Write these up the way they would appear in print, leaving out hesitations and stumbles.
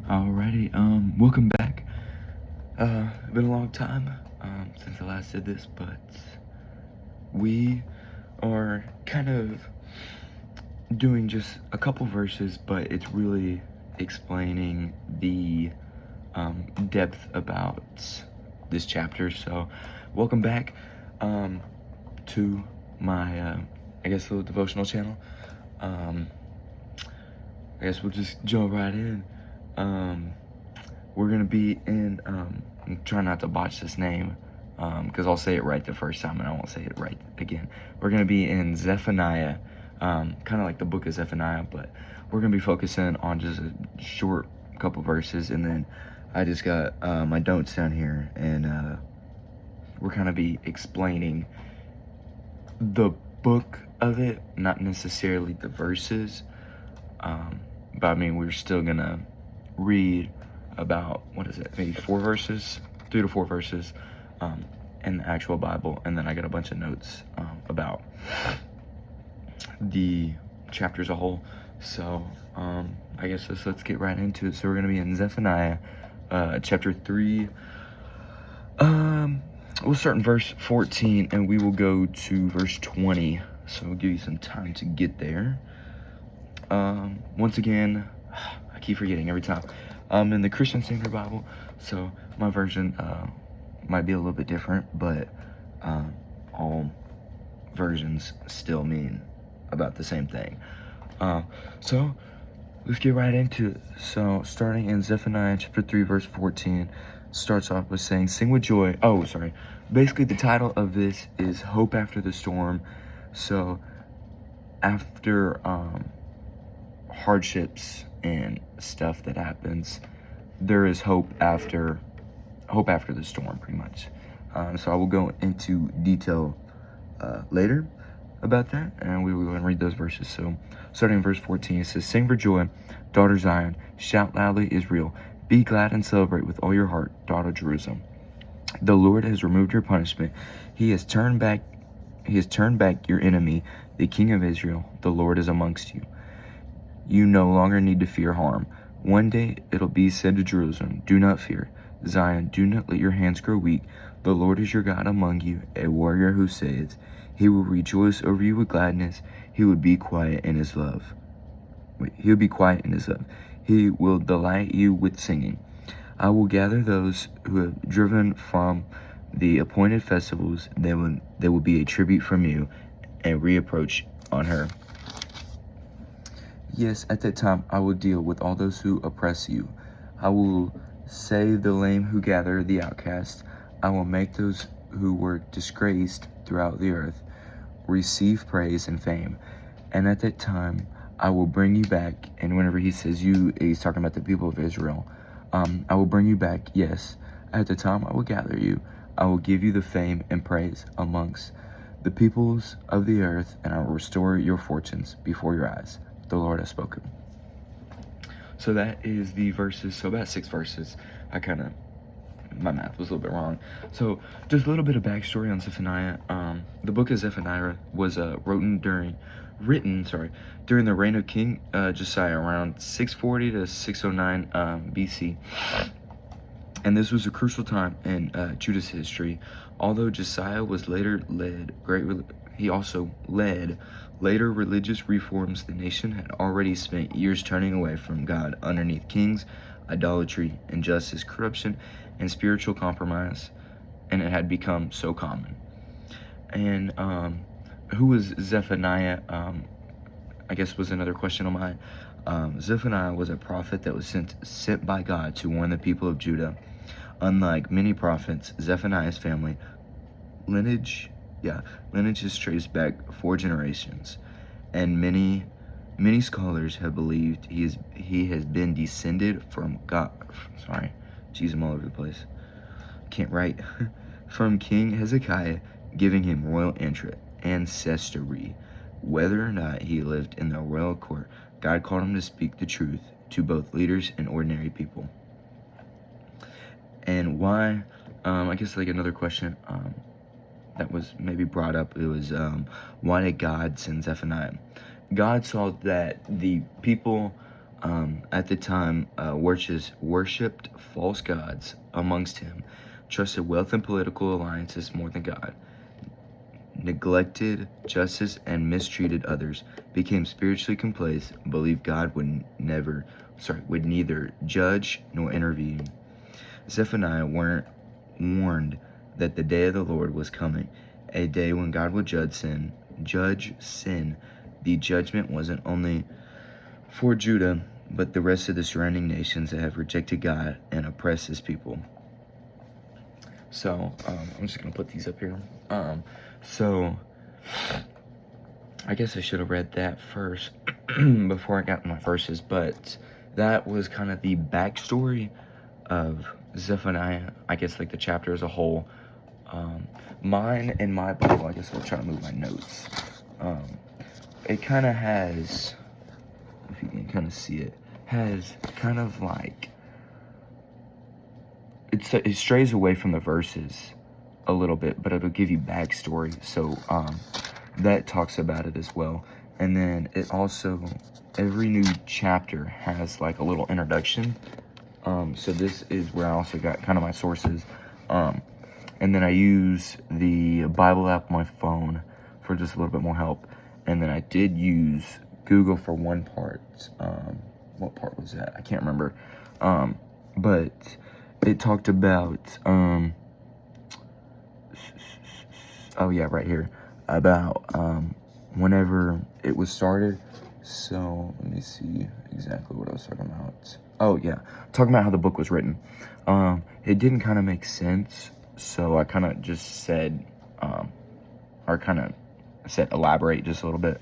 Alrighty, welcome back. Been a long time since I last did this, but we are kind of doing just a couple verses, but it's really explaining the depth about this chapter. So, welcome back to my, I guess, little devotional channel. I guess we'll just jump right in. We're gonna be in, try not to botch this name, because I'll say it right the first time and I won't say it right again. We're gonna be in Zephaniah, kind of like the book of Zephaniah, but we're gonna be focusing on just a short couple verses, and then I just got my notes down here, and we're gonna be explaining the book of it, not necessarily the verses, but I mean, we're still gonna read about, what is it, maybe 4 verses, 3 to 4 verses in the actual Bible, and then I got a bunch of notes about the chapter as a whole. So I guess let's get right into it. So we're gonna be in Zephaniah chapter 3. We'll start in verse 14 and we will go to verse 20, so we'll give you some time to get there. Once again, I keep forgetting every time. I'm in the Christian Standard Bible, so my version might be a little bit different, but all versions still mean about the same thing. So let's get right into it. So starting in Zephaniah chapter 3 verse 14, starts off with saying, sing with joy. Oh, sorry. Basically the title of this is Hope After the Storm. So after hardships and stuff that happens, there is hope after the storm, pretty much. So I will go into detail later about that, and we will go and read those verses. So starting in verse 14, it says, sing for joy, daughter Zion, shout loudly, Israel, be glad and celebrate with all your heart, daughter Jerusalem. The Lord has removed your punishment. He has turned back your enemy, the King of Israel. The Lord is amongst you. You no longer need to fear harm. One day it'll be said to Jerusalem, do not fear. Zion, do not let your hands grow weak. The Lord is your God among you, a warrior who saves. He will rejoice over you with gladness. He will be quiet in his love. He'll be quiet in his love. He will delight you with singing. I will gather those who have driven from the appointed festivals. They will be a tribute from you, and reproach on her. Yes, at that time I will deal with all those who oppress you. I will save the lame who gather the outcast. I will make those who were disgraced throughout the earth receive praise and fame. And at that time I will bring you back. And whenever he says you, he's talking about the people of Israel. I will bring you back, yes. At the time I will gather you. I will give you the fame and praise amongst the peoples of the earth, and I will restore your fortunes before your eyes. The Lord has spoken. So that is the verses, so about 6 verses. My math was a little bit wrong. So just a little bit of backstory on Zephaniah. The book of Zephaniah was written during the reign of King Josiah, around 640 to 609 BC. And this was a crucial time in Judah's history. Although Josiah was later he also led later religious reforms. The nation had already spent years turning away from God underneath kings, idolatry, injustice, corruption, and spiritual compromise, and it had become so common. And who was Zephaniah? I guess was another question on mine. Zephaniah was a prophet that was sent by God to warn the people of Judah. Unlike many prophets, Zephaniah's family lineage is traced back 4 generations, and many scholars have believed he has been descended from God. Sorry, geez, I'm all over the place. Can't write. From King Hezekiah, giving him royal ancestry. Whether or not he lived in the royal court, God called him to speak the truth to both leaders and ordinary people. And why? I guess like another question that was maybe brought up, it was why did God send Zephaniah? God saw that the people at the time, worshipped false gods amongst him, trusted wealth and political alliances more than God, neglected justice and mistreated others, became spiritually complacent, believed God would neither judge nor intervene. Zephaniah warned that the day of the Lord was coming, a day when God would judge sin. The judgment wasn't only for Judah, but the rest of the surrounding nations that have rejected God and oppressed his people. So, I'm just going to put these up here. So, I guess I should have read that first before I got my verses, but that was kind of the backstory of Zephaniah, I guess, like the chapter as a whole. Mine in my Bible, I guess I'll try to move my notes. It kind of has, if you can kind of see it, has kind of like, it strays away from the verses a little bit, but it'll give you backstory. So that talks about it as well. And then it also, every new chapter has like a little introduction. So this is where I also got kind of my sources. And then I use the Bible app on my phone for just a little bit more help. And then I did use Google for one part. What part was that? I can't remember. But it talked about, oh yeah, right here, about whenever it was started. So let me see exactly what I was talking about. Oh yeah, talking about how the book was written. It didn't kind of make sense, so I kind of just said, elaborate just a little bit,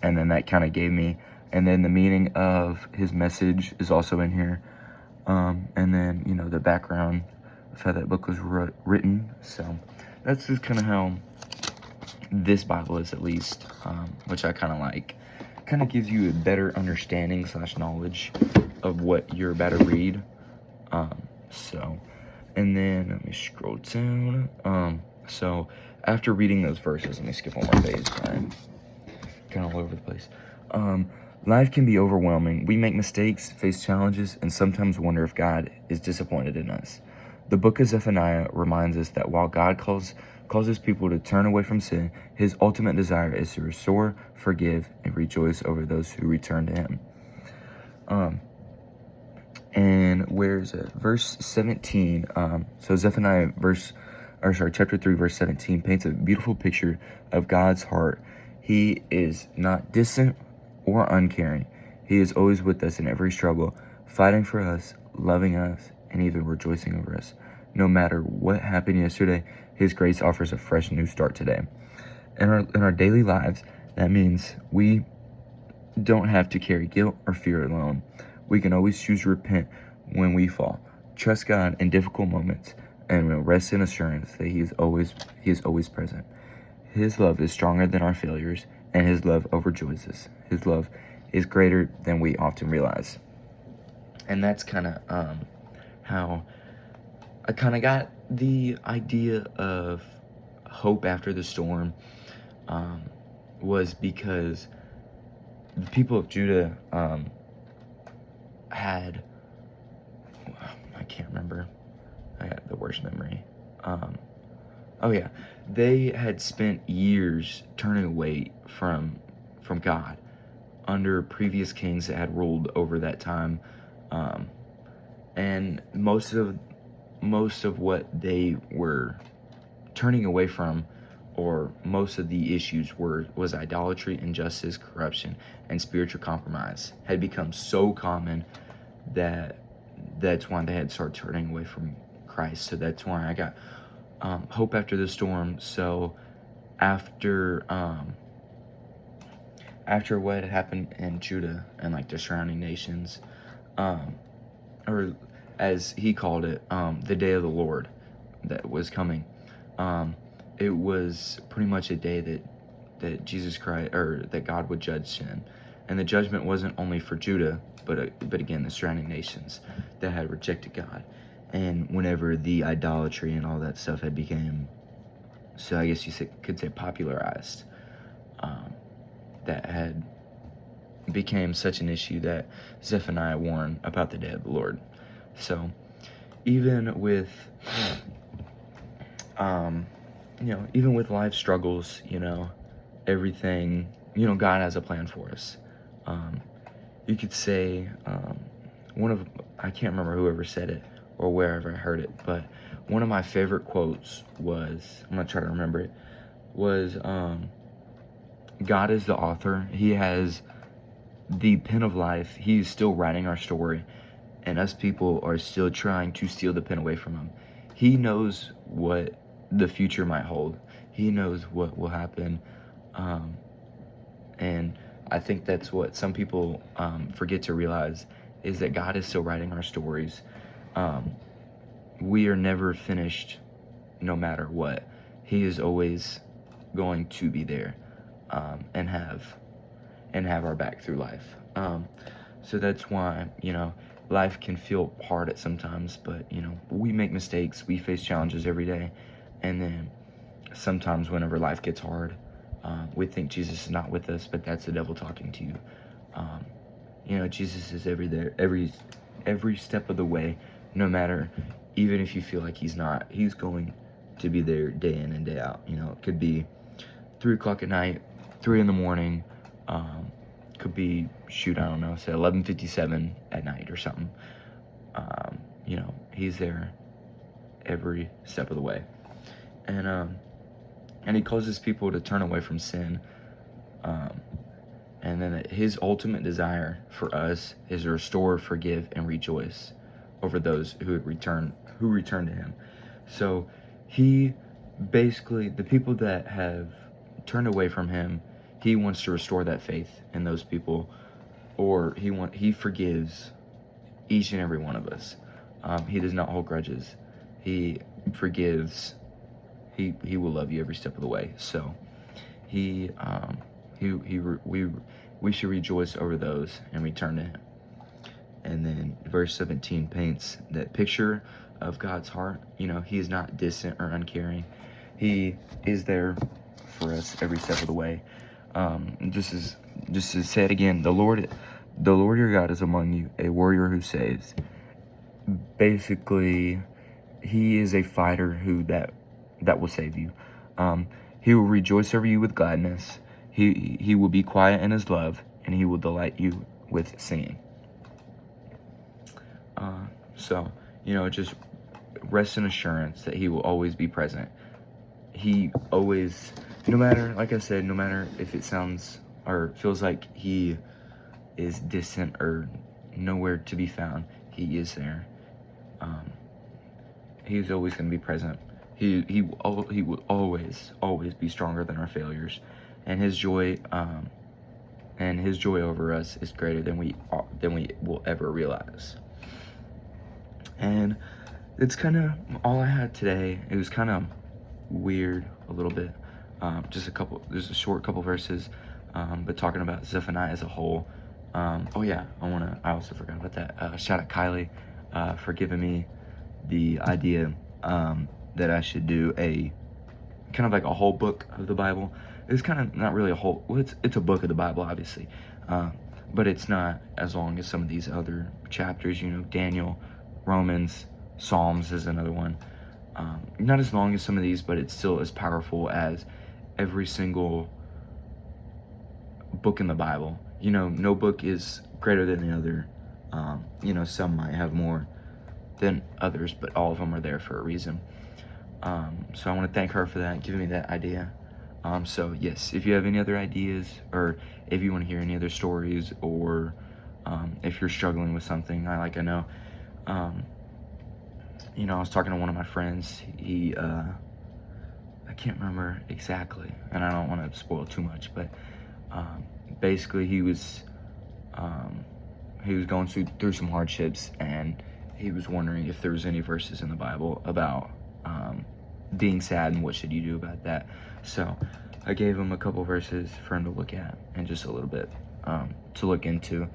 and then that kind of gave me, and then the meaning of his message is also in here, and then, you know, the background of how that book was written. So that's just kind of how this Bible is, at least, which I kind of like. Kind of gives you a better understanding / knowledge of what you're about to read. So, and then let me scroll down. So after reading those verses, let me skip one more page. I'm kind of all over the place. Life can be overwhelming. We make mistakes, face challenges, and sometimes wonder if God is disappointed in us. The book of Zephaniah reminds us that while God calls his people to turn away from sin, his ultimate desire is to restore, forgive, and rejoice over those who return to him. And where is it? Verse 17. So Zephaniah chapter 3, verse 17 paints a beautiful picture of God's heart. He is not distant or uncaring. He is always with us in every struggle, fighting for us, loving us, and even rejoicing over us. No matter what happened yesterday, his grace offers a fresh new start today. In our daily lives, that means we don't have to carry guilt or fear alone. We can always choose to repent when we fall, trust God in difficult moments, and we'll rest in assurance that He is always present. His love is stronger than our failures, and His love overjoys us. His love is greater than we often realize. And that's kind of how I kind of got the idea of hope after the storm, was because the people of Judah had, I can't remember, I got the worst memory. They had spent years turning away from God under previous kings that had ruled over that time, and most of what they were turning away from, or most of the issues was idolatry, injustice, corruption, and spiritual compromise had become so common that's why they had started turning away from Christ. So that's why I got hope after the storm. So after what had happened in Judah and like the surrounding nations, or as he called it, the day of the Lord that was coming, it was pretty much a day that Jesus Christ, or that God would judge sin. And the judgment wasn't only for Judah, but again, the surrounding nations that had rejected God. And whenever the idolatry and all that stuff had become, so I guess you could say popularized, that had became such an issue that Zephaniah warned about the day of the Lord. So even with even with life struggles, everything, God has a plan for us. You could say, I can't remember whoever said it or wherever I heard it, but one of my favorite quotes was, I'm gonna try to remember it, was, God is the author. He has the pen of life. He's still writing our story, and us people are still trying to steal the pen away from him. He knows what the future might hold. He knows what will happen. And I think that's what some people forget to realize, is that God is still writing our stories. We are never finished, no matter what. He is always going to be there, and have our back through life. So that's why, life can feel hard at sometimes, but, we make mistakes, we face challenges every day, and then sometimes whenever life gets hard, we think Jesus is not with us, but that's the devil talking to you. Jesus is every step of the way, no matter, even if you feel like he's not, he's going to be there day in and day out. It could be 3 o'clock at night, 3 in the morning, could be, I don't know, say 11:57 at night or something. He's there every step of the way. And he causes people to turn away from sin. And then his ultimate desire for us is to restore, forgive, and rejoice over those who return to him. So he basically, the people that have turned away from him, he wants to restore that faith in those people, or he forgives each and every one of us. He does not hold grudges. He forgives. He will love you every step of the way. So we should rejoice over those and return to him. And then verse 17 paints that picture of God's heart. He is not distant or uncaring. He is there for us every step of the way. Just to say it again, the Lord your God is among you, a warrior who saves. Basically, he is a fighter that will save you. He will rejoice over you with gladness. He will be quiet in his love, and he will delight you with singing. So, just rest in assurance that he will always be present. He always, no matter, like I said, no matter if it sounds or feels like he is distant or nowhere to be found, he is there. He is always going to be present. He will always be stronger than our failures, and his joy over us is greater than we will ever realize. And it's kind of all I had today. It was kind of weird a little bit. Just a short couple verses, but talking about Zephaniah as a whole. I also forgot about that. Shout out Kylie for giving me the idea that I should do a kind of like a whole book of the Bible. It's kind of not really a whole, well, it's a book of the Bible, obviously, but it's not as long as some of these other chapters, Daniel, Romans, Psalms is another one. Not as long as some of these, but it's still as powerful as every single book in the Bible. No book is greater than the other. Some might have more than others, but all of them are there for a reason. So I want to thank her for that, giving me that idea. So yes, if you have any other ideas, or if you want to hear any other stories, or if you're struggling with something, I know, I was talking to one of my friends. He, I can't remember exactly, and I don't want to spoil too much, but basically he was going through some hardships, and he was wondering if there was any verses in the Bible about being sad and what should you do about that. So I gave him a couple verses for him to look at, and just a little bit to look into.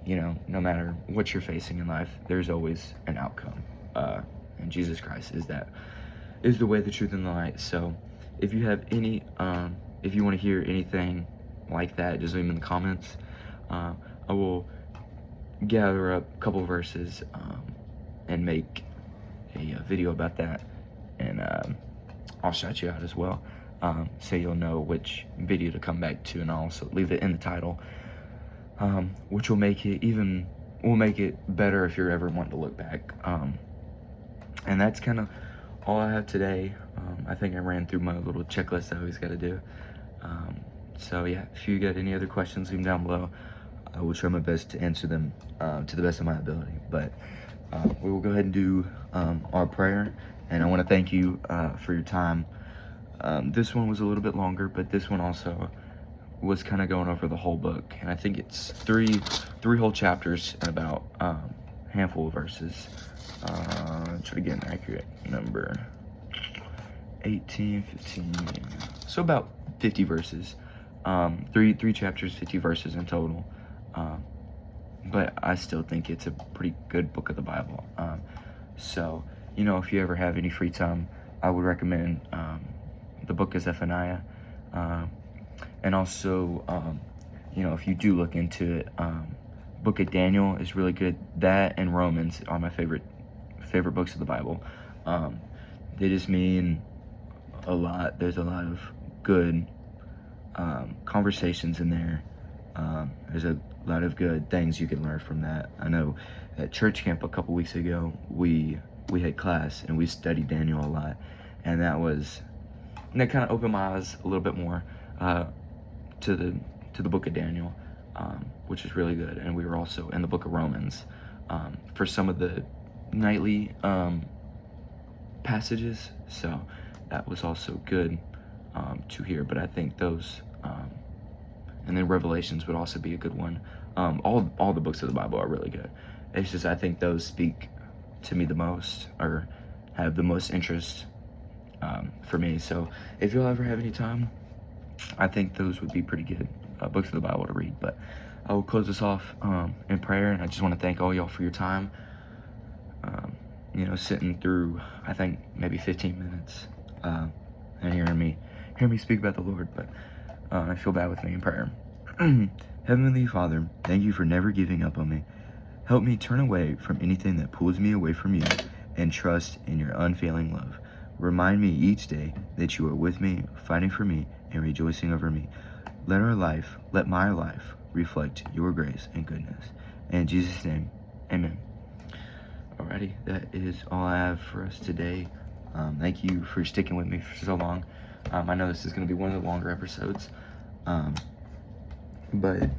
No matter what you're facing in life, there's always an outcome, and Jesus Christ is the way, the truth, and the light. So if you have any, if you want to hear anything like that, just leave them in the comments. I will gather up a couple verses and make a video about that, and I'll shout you out as well, so you'll know which video to come back to, and I'll also leave it in the title, which will make it better if you're ever wanting to look back. And that's kind of all I have today. I think I ran through my little checklist I always got to do. So yeah, if you got any other questions, leave them down below. I will try my best to answer them to the best of my ability. But we will go ahead and do our prayer. And I want to thank you for your time. This one was a little bit longer, but this one also was kind of going over the whole book. And I think it's three whole chapters and about a handful of verses. Try to get an accurate number. 18, 15, so about 50 verses. Three chapters, 50 verses in total. But I still think it's a pretty good book of the Bible. So, you know, if you ever have any free time, I would recommend the book of Zephaniah. And also, you know, if you do look into it, book of Daniel is really good. That and Romans are my favorite books of the Bible. They just mean a lot. There's a lot of good conversations in there. There's a lot of good things you can learn from that. I know at church camp a couple weeks ago, we had class and we studied Daniel a lot, and that kind of opened my eyes a little bit more to the book of Daniel, which is really good. And we were also in the book of Romans for some of the nightly passages, so that was also good to hear. But I think those and then Revelations would also be a good one. All the books of the Bible are really good. It's just I think those speak to me the most, or have the most interest for me. So if you'll ever have any time, I think those would be pretty good books of the Bible to read. But I will close this off in prayer, and I just want to thank all y'all for your time. You know, sitting through, I think, maybe 15 minutes and hearing me speak about the Lord. But I feel bad with me in prayer. Heavenly Father, thank you for never giving up on me. Help me turn away from anything that pulls me away from you and trust in your unfailing love. Remind me each day that you are with me, fighting for me, and rejoicing over me. Let my life reflect your grace and goodness. In Jesus' name, amen. Alrighty, that is all I have for us today. Thank you for sticking with me for so long. I know this is going to be one of the longer episodes, but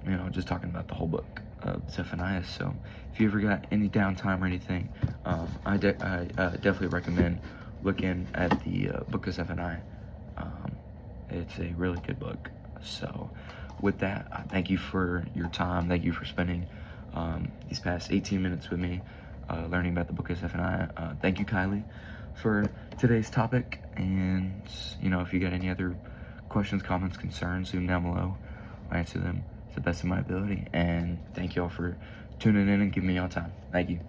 you know, just talking about the whole book of Zephaniah. So if you ever got any downtime or anything, I definitely recommend looking at the book of Zephaniah. It's a really good book. So with that, I thank you for your time. Thank you for spending these past 18 minutes with me learning about the book of Zephaniah. Thank you, Kylie, for today's topic. And you know, if you got any other questions, comments, concerns, leave them down below. I'll answer them to the best of my ability. And thank you all for tuning in and giving me your time. Thank you.